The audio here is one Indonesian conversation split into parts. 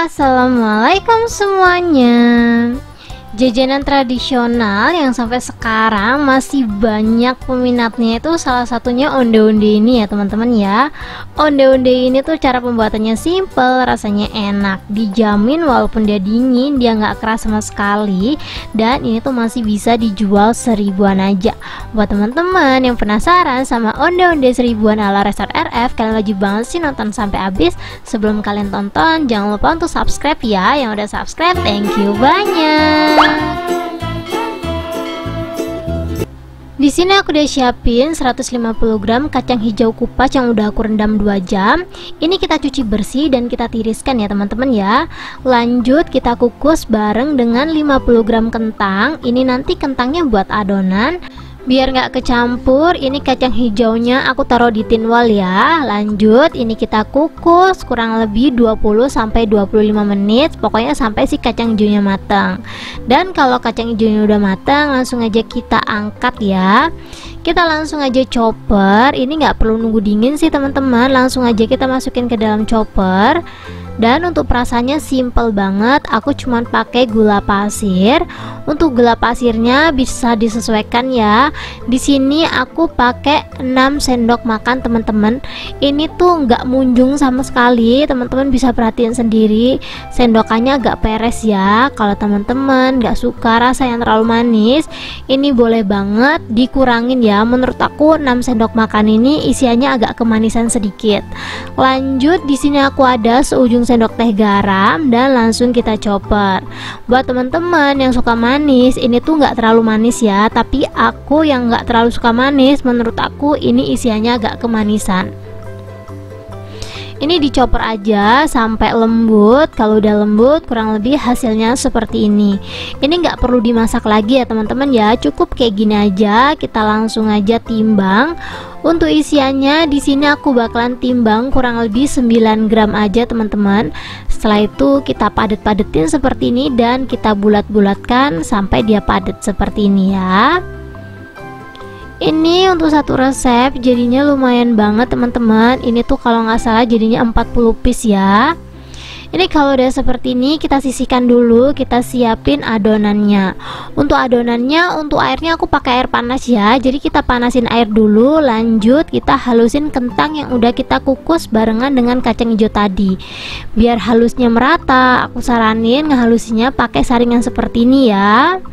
Assalamualaikum semuanya. Jajanan tradisional yang sampai sekarang masih banyak peminatnya itu salah satunya onde-onde ini ya teman-teman ya. Onde-onde ini tuh cara pembuatannya simple, rasanya enak, dijamin walaupun dia dingin dia nggak keras sama sekali. Dan ini tuh masih bisa dijual seribuan aja. Buat teman-teman yang penasaran sama onde-onde seribuan ala Resort RF, kalian wajib banget sih nonton sampai habis. Sebelum kalian tonton jangan lupa untuk subscribe ya. Yang udah subscribe thank you banyak. Di sini aku udah siapin 150 gram kacang hijau kupas yang udah aku rendam 2 jam. Ini kita cuci bersih dan kita tiriskan ya teman-teman ya. Lanjut kita kukus bareng dengan 50 gram kentang. Ini nanti kentangnya buat adonan. Biar nggak kecampur, ini kacang hijaunya aku taruh di tin wall ya. Lanjut, ini kita kukus kurang lebih 20-25 menit. Pokoknya sampai si kacang hijaunya matang. Dan kalau kacang hijaunya udah matang, langsung aja kita angkat ya. Kita langsung aja chopper. Ini nggak perlu nunggu dingin sih teman-teman. Langsung aja kita masukin ke dalam chopper. Dan untuk perasaannya simple banget, aku cuman pakai gula pasir. Untuk gula pasirnya bisa disesuaikan ya. Di sini aku pakai 6 sendok makan teman-teman. Ini tuh nggak munjung sama sekali, teman-teman bisa perhatiin sendiri. Sendokannya agak peres ya. Kalau teman-teman nggak suka rasa yang terlalu manis, ini boleh banget dikurangin ya. Menurut aku 6 sendok makan ini isiannya agak kemanisan sedikit. Lanjut, di sini aku ada seujung sendok teh garam dan langsung kita chopper. Buat teman-teman yang suka manis, ini tuh nggak terlalu manis ya, tapi aku yang nggak terlalu suka manis, menurut aku ini isiannya agak kemanisan. Ini dicoper aja sampai lembut. Kalau udah lembut kurang lebih hasilnya seperti ini. Ini nggak perlu dimasak lagi ya teman-teman ya, cukup kayak gini aja. Kita langsung aja timbang. Untuk isiannya di sini aku bakalan timbang kurang lebih 9 gram aja teman-teman. Setelah itu kita padet-padetin seperti ini dan kita bulat-bulatkan sampai dia padat seperti ini ya. Ini untuk satu resep jadinya lumayan banget teman-teman. Ini tuh kalau nggak salah jadinya 40 piece ya. Ini kalau udah seperti ini kita sisihkan dulu, kita siapin adonannya. Untuk adonannya, untuk airnya aku pakai air panas ya. Jadi kita panasin air dulu, lanjut kita halusin kentang yang udah kita kukus barengan dengan kacang hijau tadi. Biar halusnya merata, aku saranin ngehalusinnya pakai saringan seperti ini ya.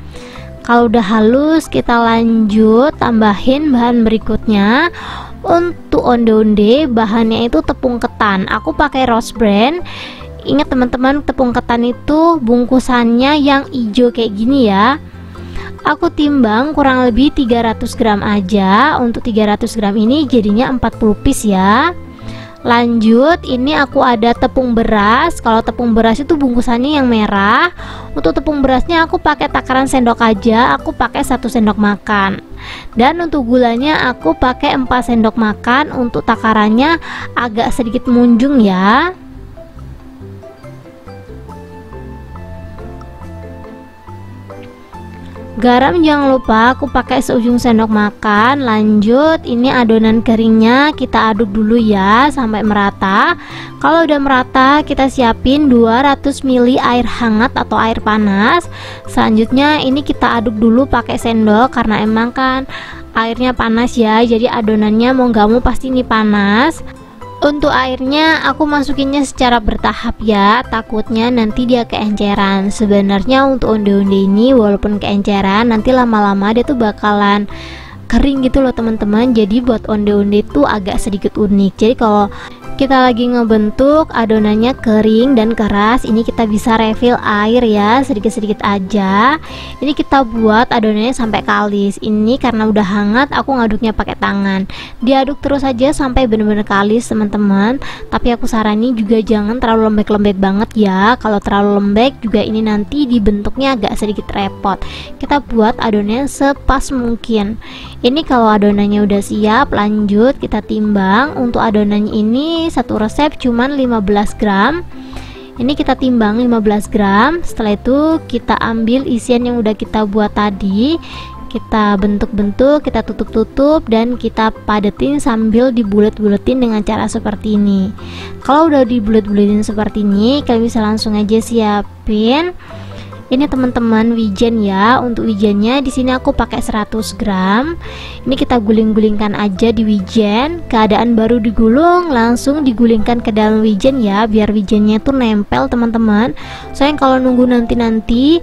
Kalau udah halus kita lanjut tambahin bahan berikutnya. Untuk onde-onde bahannya itu tepung ketan, aku pakai Rose Brand. Ingat teman-teman, tepung ketan itu bungkusannya yang hijau kayak gini ya. Aku timbang kurang lebih 300 gram aja. Untuk 300 gram ini jadinya 40 piece ya. Lanjut, ini aku ada tepung beras. Kalau tepung beras itu bungkusannya yang merah. Untuk tepung berasnya aku pakai takaran sendok aja. Aku pakai 1 sendok makan. Dan untuk gulanya aku pakai 4 sendok makan. Untuk takarannya agak sedikit munjung ya. Garam jangan lupa aku pakai seujung sendok makan. Lanjut, ini adonan keringnya kita aduk dulu ya sampai merata. Kalau udah merata kita siapin 200 ml air hangat atau air panas. Selanjutnya ini kita aduk dulu pakai sendok karena emang kan airnya panas ya. Jadi adonannya mau nggak mau pasti ini panas. Untuk airnya aku masukinnya secara bertahap ya, takutnya nanti dia keenceran. Sebenarnya untuk onde-onde ini walaupun keenceran, nanti lama-lama dia tuh bakalan kering gitu loh teman-teman. Jadi buat onde-onde itu agak sedikit unik. Jadi kalau kita lagi ngebentuk adonannya kering dan keras, ini kita bisa refill air ya, sedikit-sedikit aja. Ini kita buat adonannya sampai kalis. Ini karena udah hangat aku ngaduknya pakai tangan. Diaduk terus aja sampai bener-bener kalis teman-teman. Tapi aku saranin juga jangan terlalu lembek-lembek banget ya. Kalau terlalu lembek juga ini nanti dibentuknya agak sedikit repot. Kita buat adonannya sepas mungkin. Ini kalau adonannya udah siap, lanjut kita timbang. Untuk adonannya ini satu resep cuman 15 gram. Ini kita timbang 15 gram. Setelah itu kita ambil isian yang udah kita buat tadi. Kita bentuk-bentuk, kita tutup-tutup, dan kita padetin sambil dibulet-buletin dengan cara seperti ini. Kalau udah dibulet-buletin seperti ini, kalian bisa langsung aja siapin. Ini teman-teman wijen ya. Untuk wijennya di sini aku pakai 100 gram. Ini kita guling-gulingkan aja di wijen. Keadaan baru digulung, langsung digulingkan ke dalam wijen ya, biar wijennya itu nempel teman-teman. Soalnya kalau nunggu nanti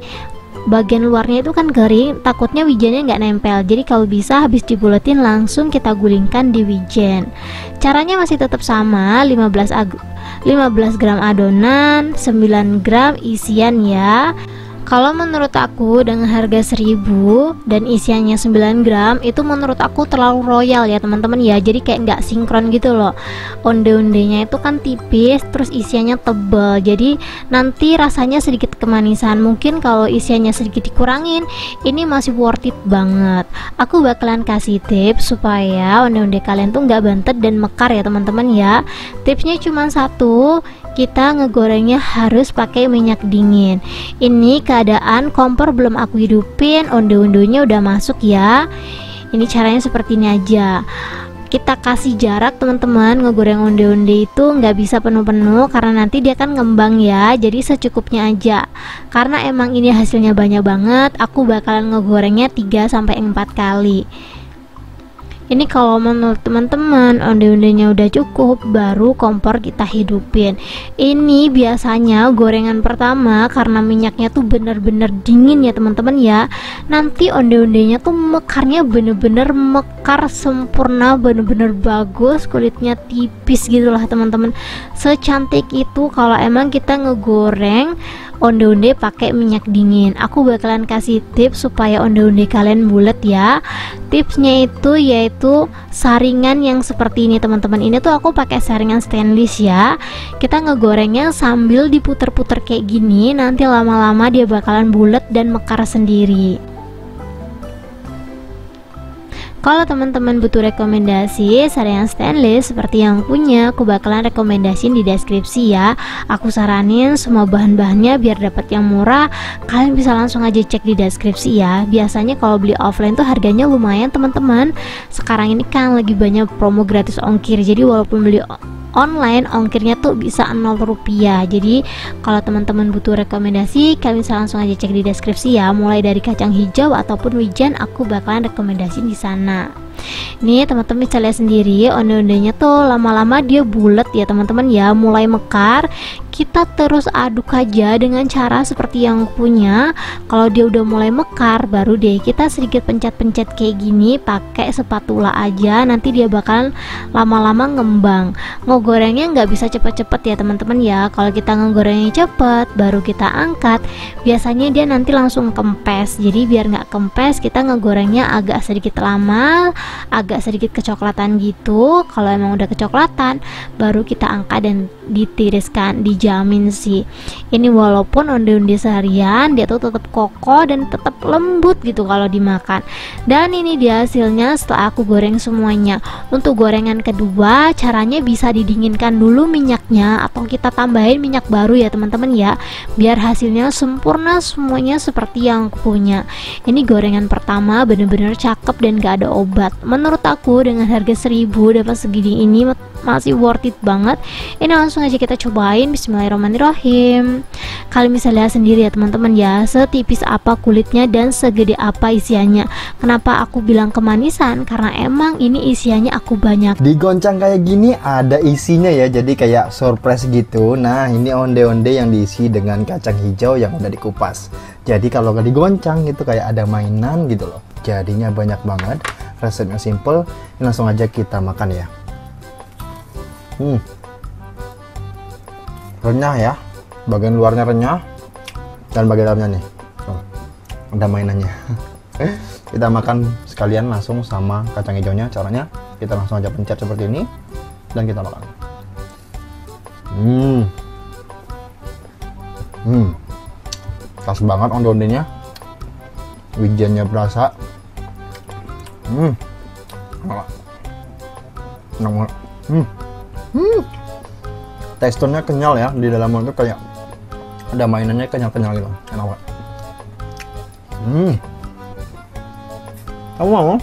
bagian luarnya itu kan kering, takutnya wijennya nggak nempel. Jadi kalau bisa habis dibuletin langsung kita gulingkan di wijen. Caranya masih tetap sama, 15 gram adonan, 9 gram isian ya. Kalau menurut aku dengan harga 1000 dan isiannya 9 gram itu menurut aku terlalu royal ya teman-teman ya. Jadi kayak nggak sinkron gitu loh. Onde-ondenya itu kan tipis, terus isiannya tebal. Jadi nanti rasanya sedikit kemanisan. Mungkin kalau isiannya sedikit dikurangin, ini masih worth it banget. Aku bakalan kasih tips supaya onde-onde kalian tuh nggak bantet dan mekar ya teman-teman ya. Tipsnya cuma satu, kita ngegorengnya harus pakai minyak dingin. Ini keadaan kompor belum aku hidupin, onde-ondenya udah masuk ya. Ini caranya seperti ini aja. Kita kasih jarak teman-teman, ngegoreng onde-onde itu nggak bisa penuh-penuh karena nanti dia kan ngembang ya. Jadi secukupnya aja. Karena emang ini hasilnya banyak banget, aku bakalan ngegorengnya 3-4 kali. Ini kalau menurut teman-teman onde-ondenya udah cukup, baru kompor kita hidupin. Ini biasanya gorengan pertama karena minyaknya tuh bener-bener dingin ya teman-teman ya. Nanti onde-ondenya tuh mekarnya bener-bener mekar sempurna, bener-bener bagus, kulitnya tipis gitu lah teman-teman. Secantik itu kalau emang kita ngegoreng onde-onde pakai minyak dingin. Aku bakalan kasih tips supaya onde-onde kalian bulat ya. Tipsnya itu yaitu saringan yang seperti ini teman-teman. Ini tuh aku pakai saringan stainless ya. Kita ngegorengnya sambil diputer-puter kayak gini. Nanti lama-lama dia bakalan bulat dan mekar sendiri. Kalau teman-teman butuh rekomendasi saringan stainless seperti yang punya, aku bakalan rekomendasiin di deskripsi ya. Aku saranin semua bahan-bahannya biar dapat yang murah. Kalian bisa langsung aja cek di deskripsi ya. Biasanya kalau beli offline tuh harganya lumayan teman-teman. Sekarang ini kan lagi banyak promo gratis ongkir. Jadi walaupun beli online ongkirnya tuh bisa 0 rupiah. Jadi kalau teman-teman butuh rekomendasi, kalian bisa langsung aja cek di deskripsi ya. Mulai dari kacang hijau ataupun wijen, aku bakalan rekomendasi di sana. Nih teman-teman bisa lihat sendiri, onde-ondenya tuh lama-lama dia bulat ya teman-teman ya, mulai mekar. Kita terus aduk aja dengan cara seperti yang punya. Kalau dia udah mulai mekar, baru deh kita sedikit pencet-pencet kayak gini pakai spatula aja. Nanti dia bakalan lama-lama ngembang. Ngegorengnya nggak bisa cepet-cepet ya teman-teman ya. Kalau kita ngegorengnya cepet, baru kita angkat, biasanya dia nanti langsung kempes. Jadi biar nggak kempes, kita ngegorengnya agak sedikit lama, agak sedikit kecoklatan gitu. Kalau emang udah kecoklatan, baru kita angkat dan ditiriskan. Dijamin sih ini walaupun onde-onde seharian, dia tuh tetap kokoh dan tetap lembut gitu kalau dimakan. Dan ini dia hasilnya setelah aku goreng semuanya. Untuk gorengan kedua, caranya bisa didinginkan dulu minyaknya atau kita tambahin minyak baru ya teman-teman ya, biar hasilnya sempurna semuanya seperti yang aku punya. Ini gorengan pertama bener-bener cakep dan gak ada obat. Menurut aku dengan harga 1000 dapat segini ini masih worth it banget. Ini langsung aja kita cobain. Bismillahirrahmanirrahim. Kalian bisa lihat sendiri ya teman-teman ya, setipis apa kulitnya dan segede apa isiannya. Kenapa aku bilang kemanisan? Karena emang ini isiannya aku banyak. Digoncang kayak gini ada isinya ya, jadi kayak surprise gitu. Nah ini onde-onde yang diisi dengan kacang hijau yang udah dikupas. Jadi kalau nggak digoncang gitu kayak ada mainan gitu loh. Jadinya banyak banget. Resepnya simple. Ini langsung aja kita makan ya. Renyah ya, bagian luarnya renyah dan bagian dalamnya nih ada mainannya. Kita makan sekalian langsung sama kacang hijaunya. Caranya kita langsung aja pencet seperti ini dan kita makan. Pas banget onde-ondenya, wijennya berasa. Teksturnya kenyal ya, di dalam mulut tuh kayak ada mainannya, kenyal-kenyal gitu, enak banget. Kamu mau?